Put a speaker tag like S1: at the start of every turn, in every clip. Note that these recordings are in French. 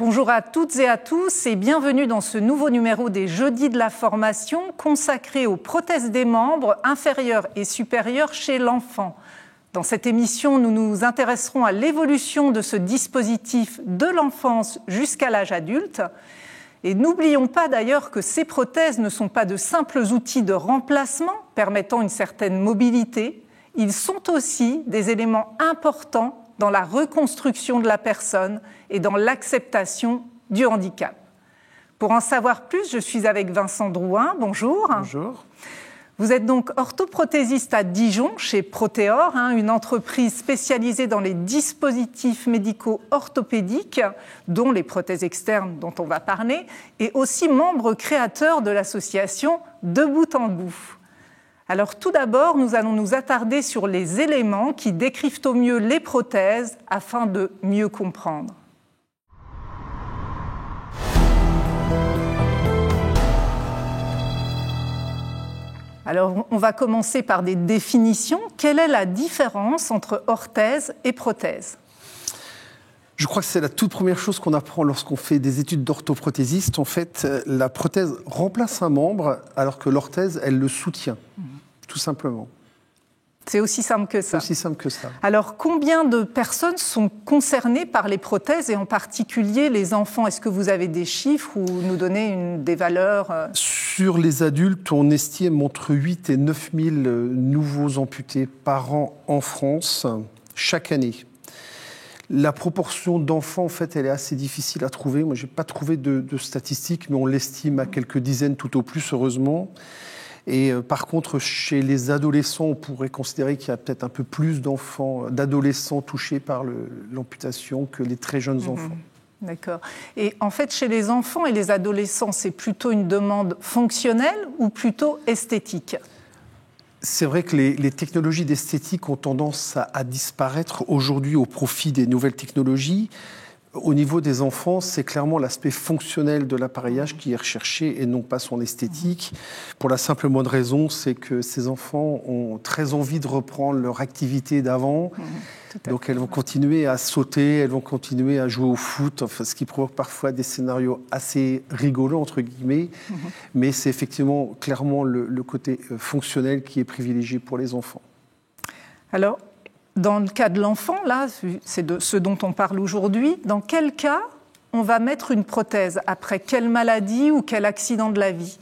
S1: Bonjour à toutes et à tous et bienvenue dans ce nouveau numéro des Jeudis de la formation consacré aux prothèses des membres inférieurs et supérieurs chez l'enfant. Dans cette émission, nous nous intéresserons à l'évolution de ce dispositif de l'enfance jusqu'à l'âge adulte. Et n'oublions pas d'ailleurs que ces prothèses ne sont pas de simples outils de remplacement permettant une certaine mobilité. Ils sont aussi des éléments importants dans la reconstruction de la personne et dans l'acceptation du handicap. Pour en savoir plus, je suis avec Vincent Drouin. Bonjour.
S2: Bonjour.
S1: Vous êtes donc orthoprothésiste à Dijon, chez Protéor, une entreprise spécialisée dans les dispositifs médicaux orthopédiques, dont les prothèses externes dont on va parler, et aussi membre créateur de l'association De Bout en Bout. Alors tout d'abord, nous allons nous attarder sur les éléments qui décrivent au mieux les prothèses afin de mieux comprendre. Alors on va commencer par des définitions. Quelle est la différence entre orthèse et prothèse ?
S2: Je crois que c'est la toute première chose qu'on apprend lorsqu'on fait des études d'orthoprothésiste. En fait, la prothèse remplace un membre alors que l'orthèse, elle le soutient. Tout simplement.
S1: C'est aussi simple que ça.
S2: C'est aussi simple que ça.
S1: Alors, combien de personnes sont concernées par les prothèses et en particulier les enfants ? Est-ce que vous avez des chiffres ou nous donner des valeurs ?
S2: Sur les adultes, on estime entre 8 et 9 000 nouveaux amputés par an en France, chaque année. La proportion d'enfants, en fait, elle est assez difficile à trouver. Moi, je n'ai pas trouvé de statistiques, mais on l'estime à quelques dizaines tout au plus, heureusement. Et par contre, chez les adolescents, on pourrait considérer qu'il y a peut-être un peu plus d'adolescents touchés par l'amputation que les très jeunes enfants.
S1: D'accord. Et en fait, chez les enfants et les adolescents, c'est plutôt une demande fonctionnelle ou plutôt esthétique ?
S2: C'est vrai que les technologies d'esthétique ont tendance à disparaître aujourd'hui au profit des nouvelles technologies. Au niveau des enfants, c'est clairement l'aspect fonctionnel de l'appareillage qui est recherché et non pas son esthétique. Pour la simple et bonne raison, c'est que ces enfants ont très envie de reprendre leur activité d'avant. Donc elles vont continuer à sauter, elles vont continuer à jouer au foot, enfin, ce qui provoque parfois des scénarios assez rigolos, entre guillemets. Mais c'est effectivement clairement le côté fonctionnel qui est privilégié pour les enfants.
S1: Alors, dans le cas de l'enfant, là, c'est de ce dont on parle aujourd'hui, dans quel cas on va mettre une prothèse ? Après quelle maladie ou quel accident de la vie ?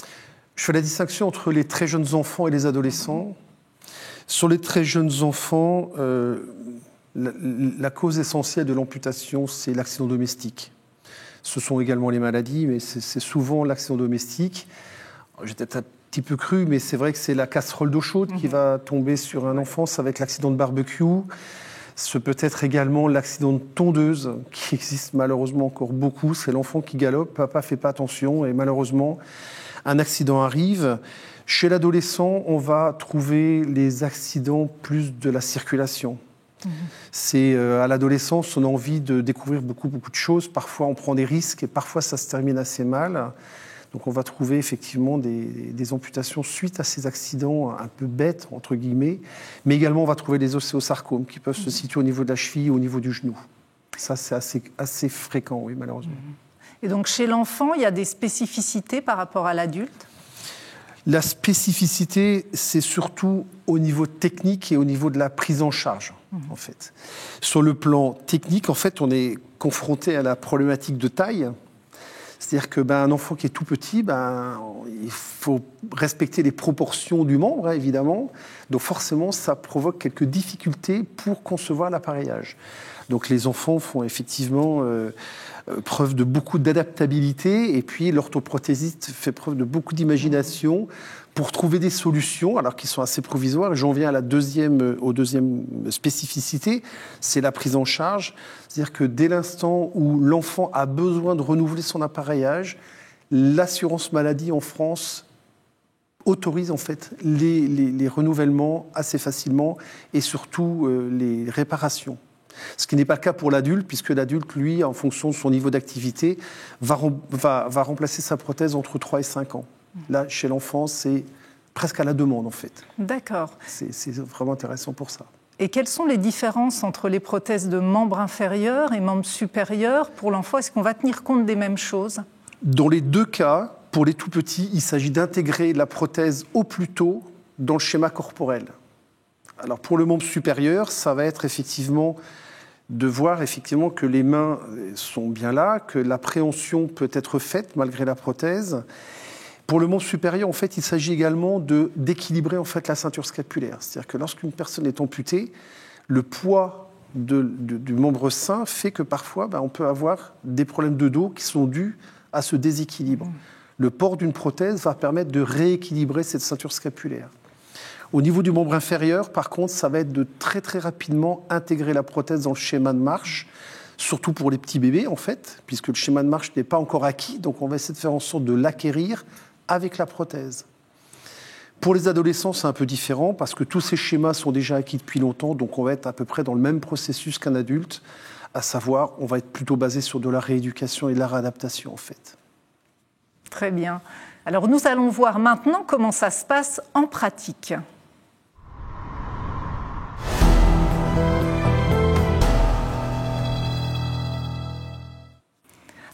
S2: Je fais la distinction entre les très jeunes enfants et les adolescents. Sur les très jeunes enfants, la cause essentielle de l'amputation, c'est l'accident domestique. Ce sont également les maladies, mais c'est souvent l'accident domestique. J'étais un petit peu cru, mais c'est vrai que c'est la casserole d'eau chaude qui va tomber sur un enfant, ça va être l'accident de barbecue. Ce peut être également l'accident de tondeuse, qui existe malheureusement encore beaucoup. C'est l'enfant qui galope, papa ne fait pas attention, et malheureusement, un accident arrive. Chez l'adolescent, on va trouver les accidents plus de la circulation. C'est à l'adolescence, on a envie de découvrir beaucoup de choses. Parfois, on prend des risques et parfois, ça se termine assez mal. Donc on va trouver effectivement des amputations suite à ces accidents un peu bêtes, entre guillemets, mais également on va trouver des ostéosarcomes qui peuvent se situer au niveau de la cheville ou au niveau du genou. Ça, c'est assez fréquent, oui, malheureusement.
S1: Et donc chez l'enfant, il y a des spécificités par rapport à l'adulte ?
S2: La spécificité, c'est surtout au niveau technique et au niveau de la prise en charge, en fait. Sur le plan technique, en fait, on est confronté à la problématique de taille. C'est-à-dire qu'un enfant qui est tout petit, il faut respecter les proportions du membre, évidemment. Donc forcément, ça provoque quelques difficultés pour concevoir l'appareillage. Donc les enfants font effectivement preuve de beaucoup d'adaptabilité, et puis l'orthoprothésiste fait preuve de beaucoup d'imagination pour trouver des solutions, alors qu'ils sont assez provisoires. J'en viens à aux deuxième spécificité, c'est la prise en charge. C'est-à-dire que dès l'instant où l'enfant a besoin de renouveler son appareillage, l'assurance maladie en France autorise en fait les renouvellements assez facilement et surtout les réparations. Ce qui n'est pas le cas pour l'adulte, puisque l'adulte, lui, en fonction de son niveau d'activité, va remplacer sa prothèse entre 3 et 5 ans. Là, chez l'enfant, c'est presque à la demande, en fait.
S1: D'accord.
S2: C'est vraiment intéressant pour ça.
S1: Et quelles sont les différences entre les prothèses de membres inférieurs et membres supérieurs pour l'enfant? Est-ce qu'on va tenir compte des mêmes choses?
S2: Dans les deux cas, pour les tout petits, il s'agit d'intégrer la prothèse au plus tôt dans le schéma corporel. Alors pour le membre supérieur, ça va être effectivement de voir effectivement que les mains sont bien là, que la préhension peut être faite malgré la prothèse. Pour le membre supérieur, en fait, il s'agit également d'équilibrer en fait la ceinture scapulaire. C'est-à-dire que lorsqu'une personne est amputée, le poids du membre sain fait que parfois, on peut avoir des problèmes de dos qui sont dus à ce déséquilibre. Le port d'une prothèse va permettre de rééquilibrer cette ceinture scapulaire. Au niveau du membre inférieur, par contre, ça va être de très très rapidement intégrer la prothèse dans le schéma de marche, surtout pour les petits bébés en fait, puisque le schéma de marche n'est pas encore acquis, donc on va essayer de faire en sorte de l'acquérir avec la prothèse. Pour les adolescents, c'est un peu différent parce que tous ces schémas sont déjà acquis depuis longtemps, donc on va être à peu près dans le même processus qu'un adulte, à savoir, on va être plutôt basé sur de la rééducation et de la réadaptation en fait.
S1: Très bien. Alors nous allons voir maintenant comment ça se passe en pratique.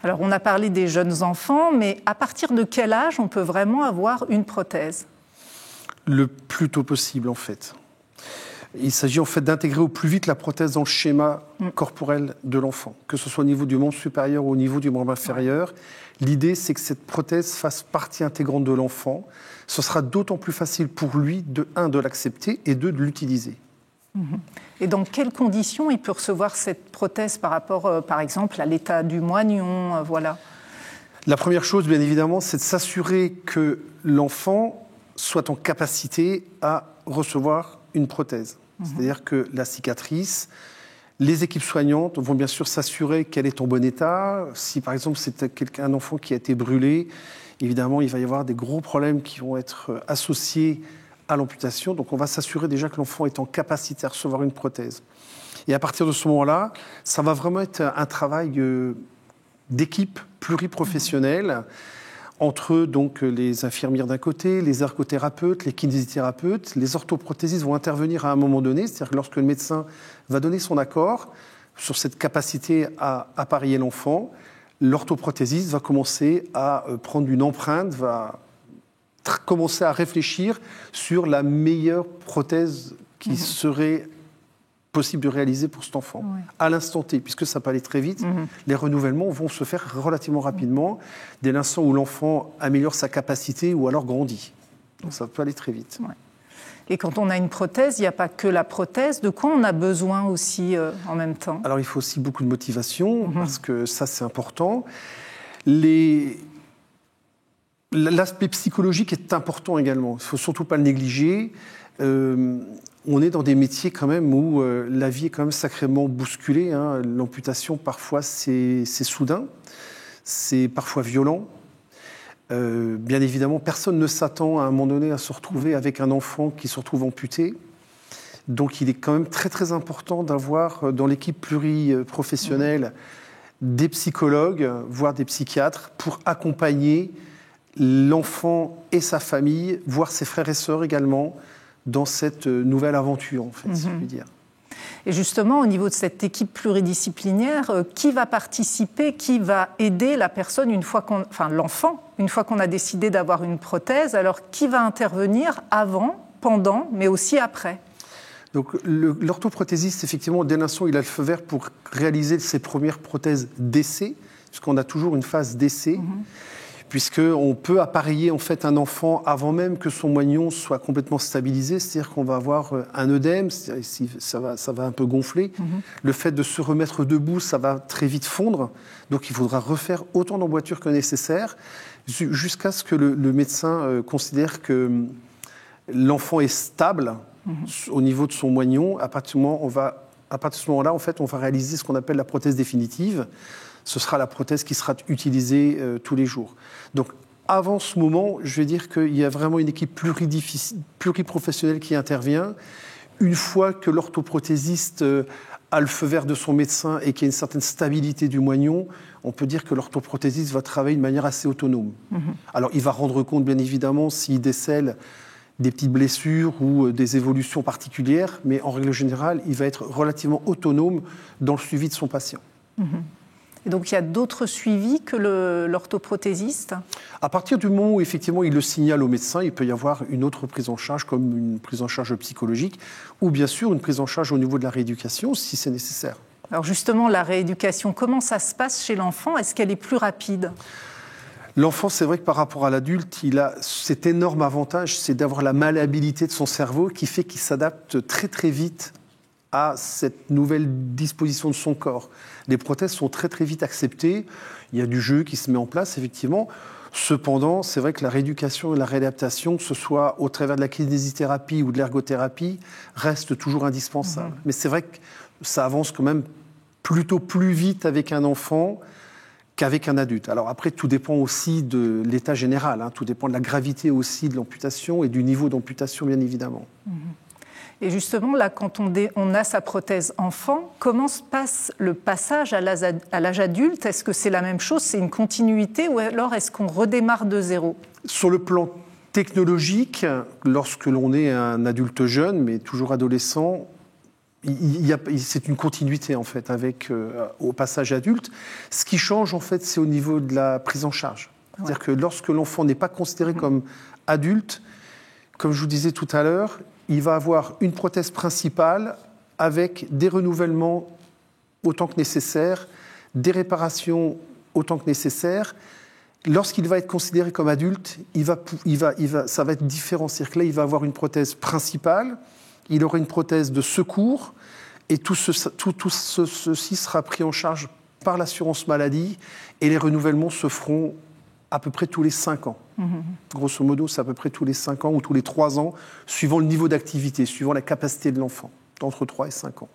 S1: Alors, on a parlé des jeunes enfants, mais à partir de quel âge on peut vraiment avoir une prothèse?
S2: Le plus tôt possible, en fait. Il s'agit en fait d'intégrer au plus vite la prothèse dans le schéma corporel de l'enfant, que ce soit au niveau du membre supérieur ou au niveau du membre inférieur. L'idée, c'est que cette prothèse fasse partie intégrante de l'enfant. Ce sera d'autant plus facile pour lui, de l'accepter et de l'utiliser.
S1: Et dans quelles conditions il peut recevoir cette prothèse par rapport, par exemple, à l'état du moignon, voilà.
S2: La première chose, bien évidemment, c'est de s'assurer que l'enfant soit en capacité à recevoir une prothèse. C'est-à-dire que la cicatrice, les équipes soignantes vont bien sûr s'assurer qu'elle est en bon état. Si, par exemple, c'est un enfant qui a été brûlé, évidemment, il va y avoir des gros problèmes qui vont être associés à l'amputation. Donc on va s'assurer déjà que l'enfant est en capacité à recevoir une prothèse. Et à partir de ce moment-là, ça va vraiment être un travail d'équipe pluriprofessionnelle entre donc les infirmières d'un côté, les ergothérapeutes, les kinésithérapeutes. Les orthoprothésistes vont intervenir à un moment donné, c'est-à-dire que lorsque le médecin va donner son accord sur cette capacité à appareiller l'enfant, l'orthoprothésiste va commencer à prendre une empreinte, va commencer à réfléchir sur la meilleure prothèse qui serait possible de réaliser pour cet enfant, à l'instant T, puisque ça peut aller très vite. Les renouvellements vont se faire relativement rapidement, dès l'instant où l'enfant améliore sa capacité ou alors grandit. Donc ça peut aller très vite.
S1: Et quand on a une prothèse, il n'y a pas que la prothèse. De quoi on a besoin aussi en même temps?
S2: Alors il faut aussi beaucoup de motivation, parce que ça c'est important. L'aspect psychologique est important également. Il ne faut surtout pas le négliger. On est dans des métiers quand même où la vie est quand même sacrément bousculée. L'amputation, parfois, c'est soudain. C'est parfois violent. Bien évidemment, personne ne s'attend à un moment donné à se retrouver avec un enfant qui se retrouve amputé. Donc il est quand même très très important d'avoir dans l'équipe pluriprofessionnelle des psychologues, voire des psychiatres, pour accompagner l'enfant et sa famille, voire ses frères et sœurs également, dans cette nouvelle aventure, en fait, si je puis dire.
S1: Et justement, au niveau de cette équipe pluridisciplinaire, qui va participer, qui va aider la personne l'enfant, une fois qu'on a décidé d'avoir une prothèse? Alors, qui va intervenir avant, pendant, mais aussi après?
S2: Donc, l'orthoprothésiste, effectivement, dès l'instant, il a le feu vert pour réaliser ses premières prothèses d'essai, puisqu'on a toujours une phase d'essai. Puisqu'on peut appareiller en fait un enfant avant même que son moignon soit complètement stabilisé, c'est-à-dire qu'on va avoir un œdème, ça va un peu gonfler. Le fait de se remettre debout, ça va très vite fondre, donc il faudra refaire autant d'emboîtures que nécessaire, jusqu'à ce que le médecin considère que l'enfant est stable au niveau de son moignon. À partir de ce moment-là, en fait, on va réaliser ce qu'on appelle la prothèse définitive. Ce sera la prothèse qui sera utilisée tous les jours. Donc, avant ce moment, je vais dire qu'il y a vraiment une équipe pluriprofessionnelle qui intervient. Une fois que l'orthoprothésiste a le feu vert de son médecin et qu'il y a une certaine stabilité du moignon, on peut dire que l'orthoprothésiste va travailler de manière assez autonome. Alors, il va rendre compte, bien évidemment, s'il décèle des petites blessures ou des évolutions particulières, mais en règle générale, il va être relativement autonome dans le suivi de son patient.
S1: Et donc il y a d'autres suivis que l'orthoprothésiste?
S2: À partir du moment où effectivement il le signale au médecin, il peut y avoir une autre prise en charge, comme une prise en charge psychologique, ou bien sûr une prise en charge au niveau de la rééducation, si c'est nécessaire.
S1: Alors justement, la rééducation, comment ça se passe chez l'enfant? Est-ce qu'elle est plus rapide?
S2: L'enfant, c'est vrai que par rapport à l'adulte, il a cet énorme avantage, c'est d'avoir la malléabilité de son cerveau qui fait qu'il s'adapte très très vite à cette nouvelle disposition de son corps. Les prothèses sont très très vite acceptées, il y a du jeu qui se met en place effectivement. Cependant, c'est vrai que la rééducation et la réadaptation, que ce soit au travers de la kinésithérapie ou de l'ergothérapie, reste toujours indispensable. Mais c'est vrai que ça avance quand même plutôt plus vite avec un enfant qu'avec un adulte. Alors après, tout dépend aussi de l'état général, hein. Tout dépend de la gravité aussi de l'amputation et du niveau d'amputation, bien évidemment.
S1: Et justement, là, quand on a sa prothèse enfant, comment se passe le passage à l'âge adulte? Est-ce que c'est la même chose, c'est une continuité, ou alors est-ce qu'on redémarre de zéro?
S2: Sur le plan technologique, lorsque l'on est un adulte jeune, mais toujours adolescent, c'est une continuité en fait au passage adulte. Ce qui change en fait, c'est au niveau de la prise en charge. C'est-à-dire que lorsque l'enfant n'est pas considéré comme adulte, comme je vous disais tout à l'heure, il va avoir une prothèse principale avec des renouvellements autant que nécessaire, des réparations autant que nécessaire. Lorsqu'il va être considéré comme adulte, ça va être différent. C'est-à-dire que là, il va avoir une prothèse principale, il aura une prothèse de secours, et tout ceci sera pris en charge par l'assurance maladie, et les renouvellements se feront à peu près tous les 5 ans. Grosso modo, c'est à peu près tous les 5 ans ou tous les 3 ans, suivant le niveau d'activité, suivant la capacité de l'enfant, entre 3 et 5 ans.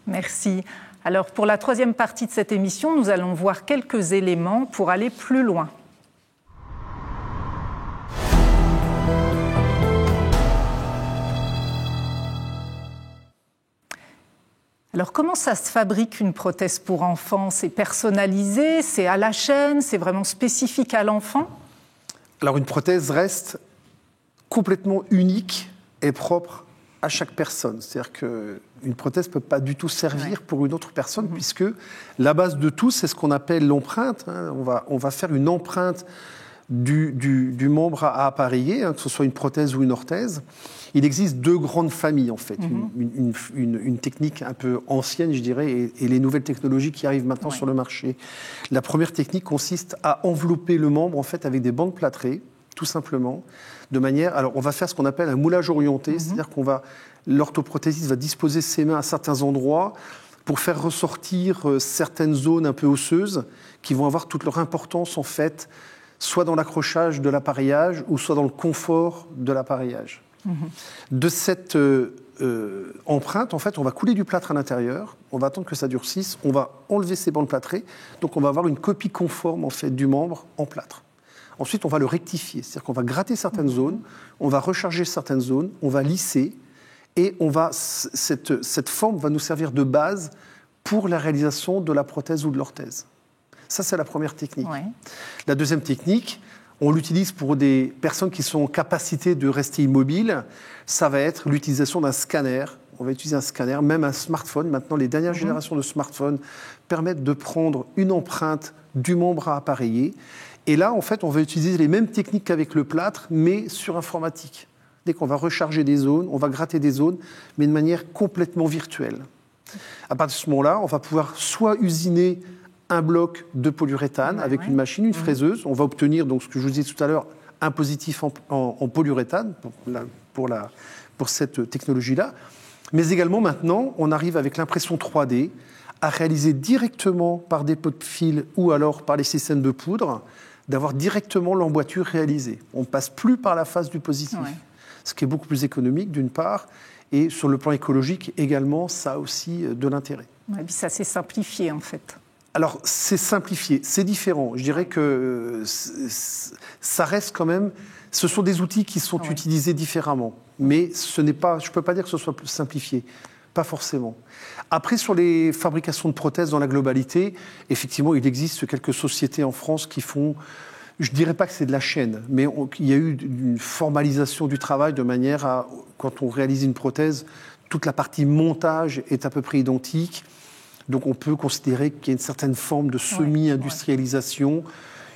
S1: Merci. Alors, pour la troisième partie de cette émission, nous allons voir quelques éléments pour aller plus loin. Alors, comment ça se fabrique une prothèse pour enfant? C'est personnalisé, c'est à la chaîne, c'est vraiment spécifique à l'enfant?
S2: Alors, une prothèse reste complètement unique et propre à chaque personne. C'est-à-dire qu'une prothèse ne peut pas du tout servir pour une autre personne, puisque la base de tout, c'est ce qu'on appelle l'empreinte. On va faire une empreinte du membre à appareiller, que ce soit une prothèse ou une orthèse. Il existe 2 grandes familles, en fait. Une technique un peu ancienne, je dirais, et les nouvelles technologies qui arrivent maintenant sur le marché. La première technique consiste à envelopper le membre, en fait, avec des bandes plâtrées, tout simplement, de manière... Alors, on va faire ce qu'on appelle un moulage orienté, c'est-à-dire l'orthoprothésiste va disposer ses mains à certains endroits pour faire ressortir certaines zones un peu osseuses qui vont avoir toute leur importance, en fait, soit dans l'accrochage de l'appareillage ou soit dans le confort de l'appareillage. De cette empreinte, en fait, on va couler du plâtre à l'intérieur, on va attendre que ça durcisse, on va enlever ces bandes plâtrées, donc on va avoir une copie conforme en fait, du membre en plâtre. Ensuite, on va le rectifier, c'est-à-dire qu'on va gratter certaines zones, on va recharger certaines zones, on va lisser, et cette forme va nous servir de base pour la réalisation de la prothèse ou de l'orthèse. Ça, c'est la première technique. La deuxième technique, on l'utilise pour des personnes qui sont en capacité de rester immobiles. Ça va être l'utilisation d'un scanner. On va utiliser un scanner, même un smartphone. Maintenant, les dernières générations de smartphones permettent de prendre une empreinte du membre à appareiller. Et là, en fait, on va utiliser les mêmes techniques qu'avec le plâtre, mais sur informatique. Dès qu'on va recharger des zones, on va gratter des zones, mais de manière complètement virtuelle. À partir de ce moment-là, on va pouvoir soit usiner un bloc de polyuréthane avec une machine, une fraiseuse. On va obtenir, donc, ce que je vous disais tout à l'heure, un positif en polyuréthane pour cette technologie-là. Mais également, maintenant, on arrive avec l'impression 3D à réaliser directement par des pots de fil ou alors par les systèmes de poudre, d'avoir directement l'emboîture réalisée. On ne passe plus par la phase du positif. Ce qui est beaucoup plus économique, d'une part, et sur le plan écologique également, ça a aussi de l'intérêt.
S1: Et puis ça s'est simplifié, en fait. Alors,
S2: c'est simplifié, c'est différent. Je dirais que ça reste quand même... Ce sont des outils qui sont utilisés différemment. Mais je ne peux pas dire que ce soit plus simplifié. Pas forcément. Après, sur les fabrications de prothèses dans la globalité, effectivement, il existe quelques sociétés en France qui font Je ne dirais pas que c'est de la chaîne, mais il y a eu une formalisation du travail de manière à, quand on réalise une prothèse, toute la partie montage est à peu près identique. Donc on peut considérer qu'il y a une certaine forme de semi-industrialisation,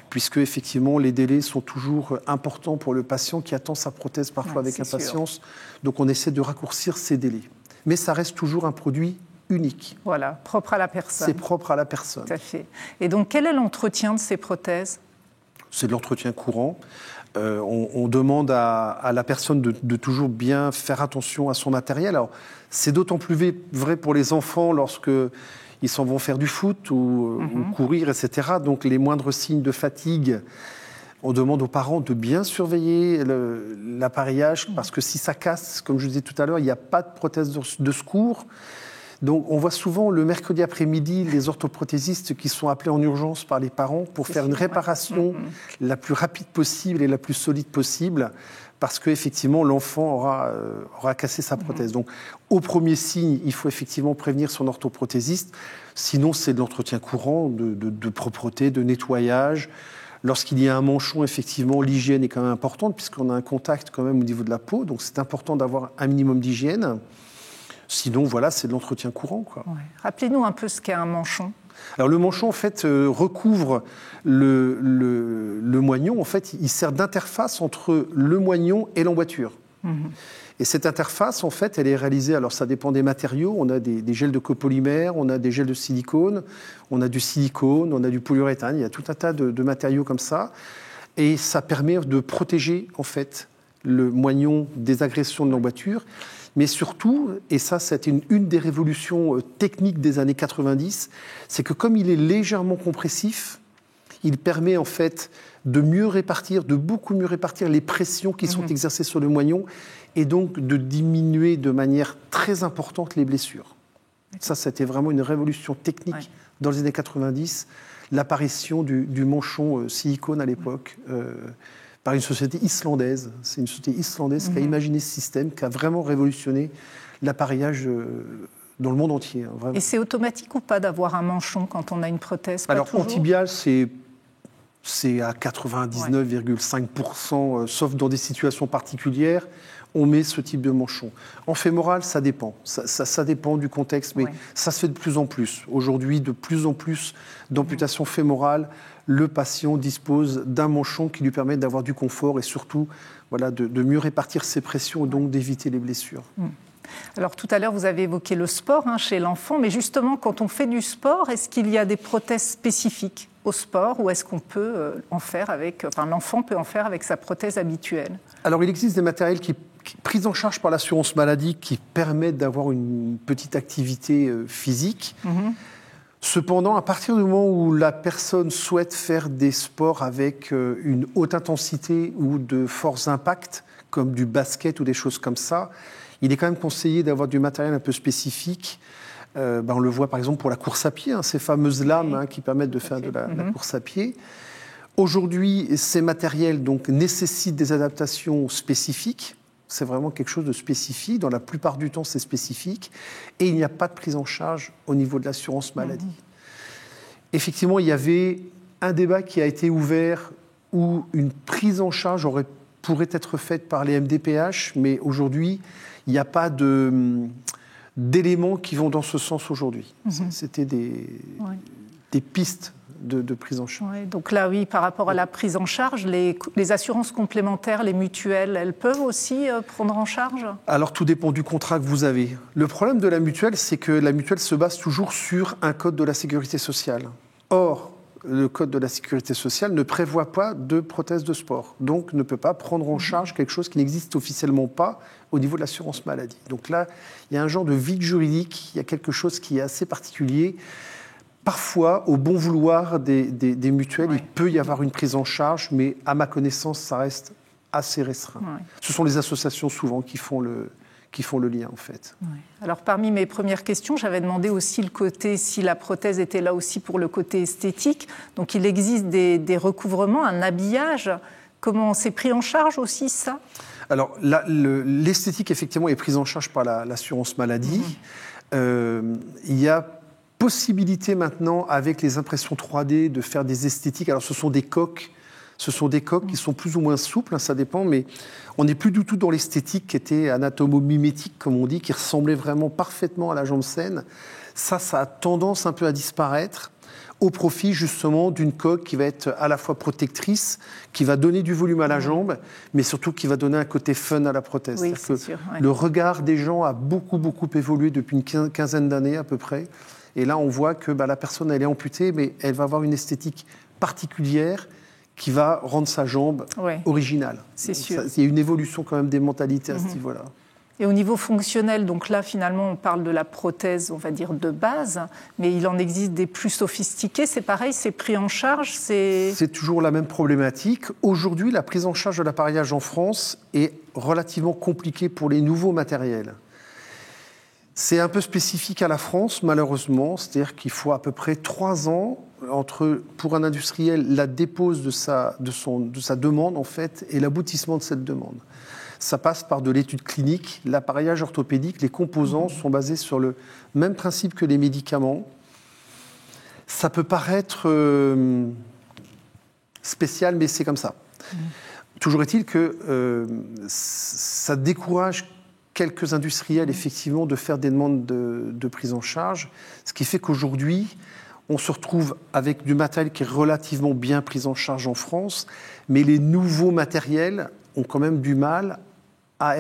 S2: puisque effectivement les délais sont toujours importants pour le patient qui attend sa prothèse parfois avec impatience. Donc on essaie de raccourcir ces délais. Mais ça reste toujours un produit unique.
S1: Voilà, propre à la personne.
S2: C'est propre à la personne.
S1: Tout à fait. Et donc quel est l'entretien de ces prothèses ?
S2: C'est de l'entretien courant. On demande à la personne de toujours bien faire attention à son matériel. Alors, c'est d'autant plus vrai pour les enfants lorsque ils s'en vont faire du foot ou courir, etc. Donc, les moindres signes de fatigue, on demande aux parents de bien surveiller l'appareillage parce que si ça casse, comme je disais tout à l'heure, il n'y a pas de prothèse de secours. Donc, on voit souvent le mercredi après-midi les orthoprothésistes qui sont appelés en urgence par les parents pour faire une réparation la plus rapide possible et la plus solide possible, parce qu'effectivement, l'enfant aura cassé sa prothèse. Donc, au premier signe, il faut effectivement prévenir son orthoprothésiste. Sinon, c'est de l'entretien courant, de propreté, de nettoyage. Lorsqu'il y a un manchon, effectivement, l'hygiène est quand même importante, puisqu'on a un contact quand même au niveau de la peau. Donc, c'est important d'avoir un minimum d'hygiène. Sinon, voilà, c'est de l'entretien courant, quoi.
S1: Ouais. Rappelez-nous un peu ce qu'est un manchon.
S2: Alors, le manchon, en fait, recouvre le moignon. En fait, il sert d'interface entre le moignon et l'emboîture. Et cette interface, en fait, elle est réalisée, alors ça dépend des matériaux. On a des gels de copolymère, on a des gels de silicone, on a du silicone, on a du polyuréthane. Il y a tout un tas de matériaux comme ça. Et ça permet de protéger, en fait, le moignon des agressions de l'emboîture. Mais surtout, et ça c'était une des révolutions techniques des années 90, c'est que comme il est légèrement compressif, il permet en fait de beaucoup mieux répartir les pressions qui sont exercées sur le moignon et donc de diminuer de manière très importante les blessures. Ça, c'était vraiment une révolution technique dans les années 90, l'apparition du manchon silicone à l'époque. Par une société islandaise. C'est une société islandaise qui a imaginé ce système, qui a vraiment révolutionné l'appareillage dans le monde entier. Hein,
S1: et c'est automatique ou pas d'avoir un manchon quand on a une prothèse ?
S2: Alors, en tibial, c'est à 99,5%, sauf dans des situations particulières, on met ce type de manchon. En fémoral, ça dépend. Ça dépend du contexte, mais ça se fait de plus en plus. Aujourd'hui, de plus en plus d'amputations fémorales, le patient dispose d'un manchon qui lui permet d'avoir du confort et surtout de mieux répartir ses pressions et donc d'éviter les blessures.
S1: Alors tout à l'heure, vous avez évoqué le sport chez l'enfant, mais justement, quand on fait du sport, est-ce qu'il y a des prothèses spécifiques au sport ou est-ce qu'on peut en faire l'enfant peut en faire avec sa prothèse habituelle ?
S2: Alors il existe des matériels pris en charge par l'assurance maladie qui permettent d'avoir une petite activité physique. Cependant, à partir du moment où la personne souhaite faire des sports avec une haute intensité ou de forts impacts, comme du basket ou des choses comme ça, il est quand même conseillé d'avoir du matériel un peu spécifique. On le voit par exemple pour la course à pied, ces fameuses lames qui permettent de faire de la course à pied. Aujourd'hui, ces matériels donc, nécessitent des adaptations spécifiques. C'est vraiment quelque chose de spécifique. Dans la plupart du temps, c'est spécifique. Et il n'y a pas de prise en charge au niveau de l'assurance maladie. Effectivement, il y avait un débat qui a été ouvert où une prise en charge pourrait être faite par les MDPH, mais aujourd'hui, il n'y a pas d'éléments qui vont dans ce sens aujourd'hui. C'était des pistes de prise en charge.
S1: Ouais, donc là, oui, par rapport à la prise en charge, les assurances complémentaires, les mutuelles, elles peuvent aussi prendre en charge ?
S2: Alors, tout dépend du contrat que vous avez. Le problème de la mutuelle, c'est que la mutuelle se base toujours sur un code de la sécurité sociale. Or, le code de la sécurité sociale ne prévoit pas de prothèse de sport, donc ne peut pas prendre en charge quelque chose qui n'existe officiellement pas au niveau de l'assurance maladie. Donc là, il y a un genre de vide juridique, il y a quelque chose qui est assez particulier. Parfois, au bon vouloir des mutuelles, il peut y avoir une prise en charge, mais à ma connaissance, ça reste assez restreint. Ce sont les associations souvent qui font le lien, en fait.
S1: Alors, parmi mes premières questions, j'avais demandé aussi si la prothèse était là aussi pour le côté esthétique. Donc, il existe des recouvrements, un habillage. Comment c'est pris en charge aussi, ça ?
S2: Alors, l'esthétique, effectivement, est prise en charge par l'assurance maladie. Il y a possibilité maintenant, avec les impressions 3D, de faire des esthétiques. Alors, ce sont des coques Ce sont des coques qui sont plus ou moins souples, ça dépend, mais on n'est plus du tout dans l'esthétique qui était anatomo-mimétique, comme on dit, qui ressemblait vraiment parfaitement à la jambe saine. Ça a tendance un peu à disparaître au profit justement d'une coque qui va être à la fois protectrice, qui va donner du volume à la jambe, mais surtout qui va donner un côté fun à la prothèse.
S1: Oui, c'est sûr, ouais.
S2: Le regard des gens a beaucoup évolué depuis une quinzaine d'années à peu près. Et là, on voit que la personne, elle est amputée, mais elle va avoir une esthétique particulière qui va rendre sa jambe originale.
S1: C'est sûr.
S2: Il y a une évolution quand même des mentalités à ce niveau-là.
S1: Et au niveau fonctionnel, donc là, finalement, on parle de la prothèse, on va dire, de base, mais il en existe des plus sophistiquées. C'est pareil, c'est pris en charge,
S2: C'est toujours la même problématique. Aujourd'hui, la prise en charge de l'appareillage en France est relativement compliquée pour les nouveaux matériels. C'est un peu spécifique à la France, malheureusement. C'est-à-dire qu'il faut à peu près 3 ans entre, pour un industriel, la dépose de sa demande, en fait, et l'aboutissement de cette demande. Ça passe par de l'étude clinique, l'appareillage orthopédique, les composants sont basés sur le même principe que les médicaments. Ça peut paraître spécial, mais c'est comme ça. Toujours est-il que ça décourage quelques industriels, effectivement, de faire des demandes de prise en charge, ce qui fait qu'aujourd'hui, on se retrouve avec du matériel qui est relativement bien pris en charge en France, mais les nouveaux matériels ont quand même du mal à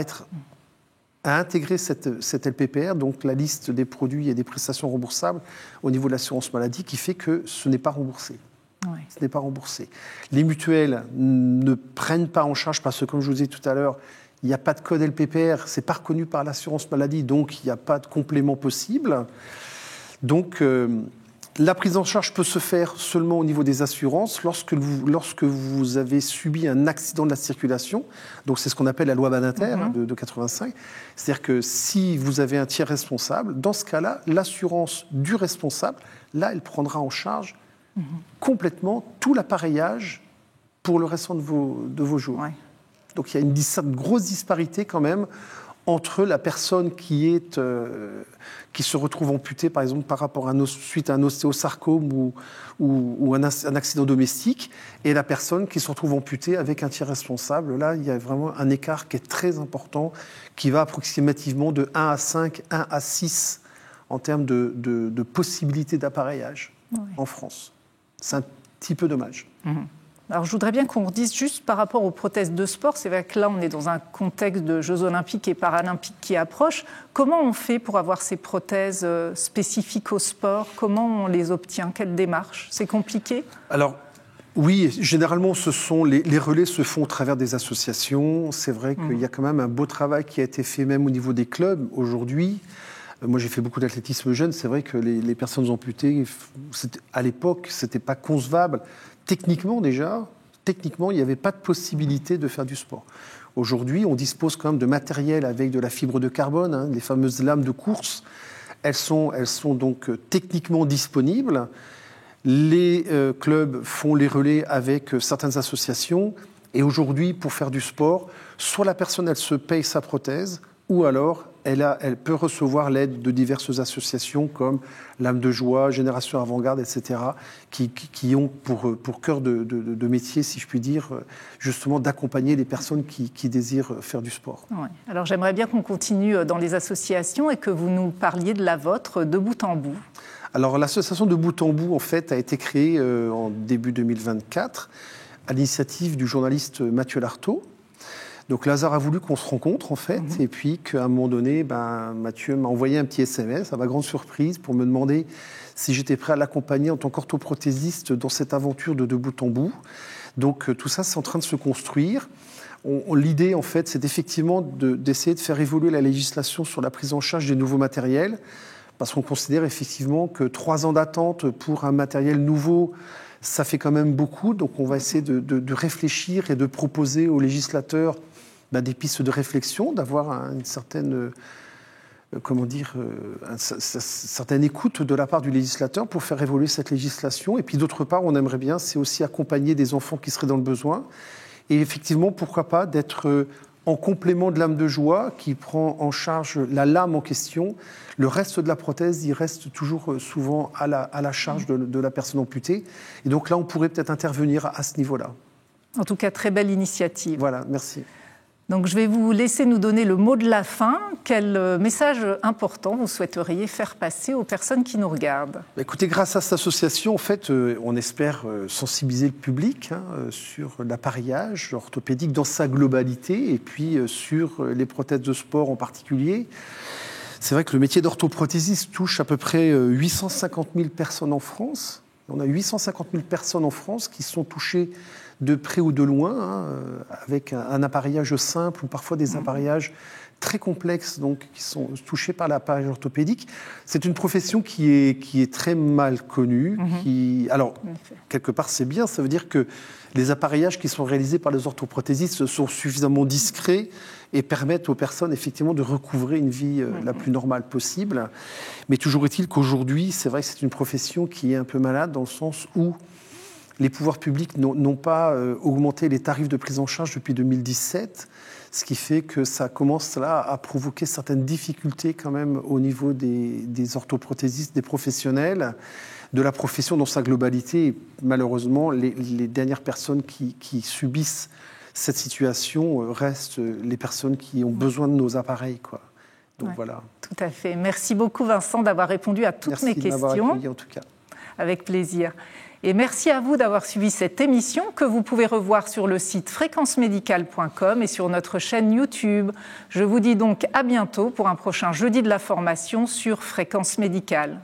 S2: intégrer cette LPPR, donc la liste des produits et des prestations remboursables au niveau de l'assurance maladie, qui fait que ce n'est pas remboursé.
S1: Ouais.
S2: Ce n'est pas remboursé. Les mutuelles ne prennent pas en charge parce que, comme je vous disais tout à l'heure, il n'y a pas de code LPPR, c'est pas reconnu par l'assurance maladie, donc il n'y a pas de complément possible. Donc, la prise en charge peut se faire seulement au niveau des assurances lorsque vous avez subi un accident de la circulation. Donc c'est ce qu'on appelle la loi Badinter de 85. C'est-à-dire que si vous avez un tiers responsable, dans ce cas-là, l'assurance du responsable, là, elle prendra en charge complètement tout l'appareillage pour le restant de vos jours. Ouais. Donc il y a une grosse disparité quand même entre la personne qui se retrouve amputée, par exemple, par rapport suite à un ostéosarcome ou un accident domestique, et la personne qui se retrouve amputée avec un tiers responsable. Là, il y a vraiment un écart qui est très important, qui va approximativement de 1 à 5, 1 à 6 en termes de possibilités d'appareillage en France. C'est un petit peu dommage.
S1: Alors, je voudrais bien qu'on redise juste par rapport aux prothèses de sport. C'est vrai que là, on est dans un contexte de Jeux olympiques et paralympiques qui approchent. Comment on fait pour avoir ces prothèses spécifiques au sport? Comment on les obtient? Quelle démarche? C'est compliqué?
S2: Alors, oui, généralement, les relais se font au travers des associations. C'est vrai qu'il y a quand même un beau travail qui a été fait même au niveau des clubs aujourd'hui. Moi, j'ai fait beaucoup d'athlétisme jeune. C'est vrai que les personnes amputées, à l'époque, ce n'était pas concevable. Techniquement, il n'y avait pas de possibilité de faire du sport. Aujourd'hui, on dispose quand même de matériel avec de la fibre de carbone, les fameuses lames de course. Elles sont donc techniquement disponibles. Les clubs font les relais avec certaines associations. Et aujourd'hui, pour faire du sport, soit la personne, elle se paye sa prothèse, ou alors elle peut recevoir l'aide de diverses associations comme l'âme de joie, Génération Avant-Garde, etc., qui ont pour cœur de métier, si je puis dire, justement d'accompagner les personnes qui désirent faire du sport.
S1: Ouais. Alors j'aimerais bien qu'on continue dans les associations et que vous nous parliez de la vôtre, De Bout en Bout.
S2: Alors l'association De Bout en Bout, en fait, a été créée en début 2024 à l'initiative du journaliste Mathieu Lartaud. Donc, le hasard a voulu qu'on se rencontre, en fait, et puis qu'à un moment donné, Mathieu m'a envoyé un petit SMS, à ma grande surprise, pour me demander si j'étais prêt à l'accompagner en tant qu'orthoprothésiste dans cette aventure de bout en bout. Donc, tout ça, c'est en train de se construire. L'idée, en fait, c'est effectivement d'essayer de faire évoluer la législation sur la prise en charge des nouveaux matériels, parce qu'on considère effectivement que 3 ans d'attente pour un matériel nouveau, ça fait quand même beaucoup. Donc, on va essayer de réfléchir et de proposer aux législateurs des pistes de réflexion, d'avoir une certaine, certaine écoute de la part du législateur pour faire évoluer cette législation. Et puis d'autre part, on aimerait bien, c'est aussi accompagner des enfants qui seraient dans le besoin. Et effectivement, pourquoi pas d'être en complément de l'âme de joie qui prend en charge la lame en question. Le reste de la prothèse, il reste toujours souvent à la charge de la personne amputée. Et donc là, on pourrait peut-être intervenir à ce niveau-là.
S1: En tout cas, très belle initiative.
S2: Voilà, merci.
S1: Donc je vais vous laisser nous donner le mot de la fin. Quel message important vous souhaiteriez faire passer aux personnes qui nous regardent ?
S2: Écoutez, grâce à cette association, en fait, on espère sensibiliser le public sur l'appareillage orthopédique dans sa globalité et puis sur les prothèses de sport en particulier. C'est vrai que le métier d'orthoprothésiste touche à peu près 850 000 personnes en France. On a 850 000 personnes en France qui sont touchées de près ou de loin, avec un appareillage simple ou parfois des appareillages très complexes donc, qui sont touchés par l'appareillage orthopédique. C'est une profession qui est très mal connue. Alors, quelque part, c'est bien. Ça veut dire que les appareillages qui sont réalisés par les orthoprothésistes sont suffisamment discrets et permettent aux personnes, effectivement, de recouvrer une vie la plus normale possible. Mais toujours est-il qu'aujourd'hui, c'est vrai que c'est une profession qui est un peu malade dans le sens où les pouvoirs publics n'ont pas augmenté les tarifs de prise en charge depuis 2017, ce qui fait que ça commence là à provoquer certaines difficultés quand même au niveau des orthoprothésistes, des professionnels, de la profession dans sa globalité. Et malheureusement, les dernières personnes qui subissent cette situation restent les personnes qui ont besoin de nos appareils, quoi. Donc voilà.
S1: Tout à fait. Merci beaucoup Vincent d'avoir répondu à toutes mes questions.
S2: Merci de m'avoir accueilli en tout cas.
S1: Avec plaisir. Et merci à vous d'avoir suivi cette émission que vous pouvez revoir sur le site fréquencemédicale.com et sur notre chaîne YouTube. Je vous dis donc à bientôt pour un prochain Jeudi de la formation sur Fréquence Médicale.